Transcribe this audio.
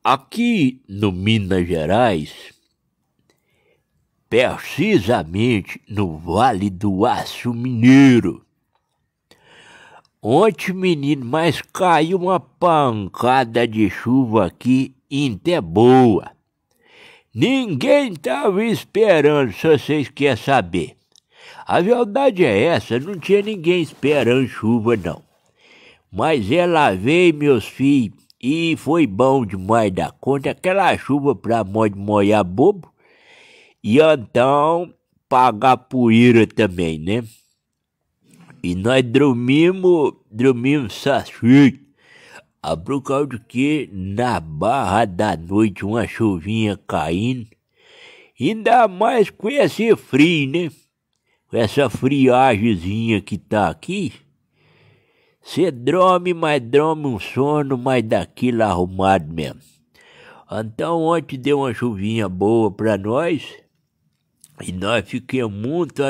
Aqui no Minas Gerais, precisamente no Vale do Aço Mineiro, ontem, menino, mas caiu uma pancada de chuva aqui, até boa. Ninguém estava esperando, se vocês querem saber. A verdade é essa, não tinha ninguém esperando chuva, não. Mas ela veio, meus filhos, e foi bom demais da conta. Aquela chuva pra molhar bobo, e então pagar poeira também, né? E nós dormimos satisfeitos. Por causa de que na barra da noite uma chuvinha caindo, ainda mais com esse frio, né? Com essa friagemzinha que tá aqui, você dorme, mas dorme um sono, mas daquilo arrumado mesmo. Então ontem deu uma chuvinha boa pra nós, e nós ficamos muito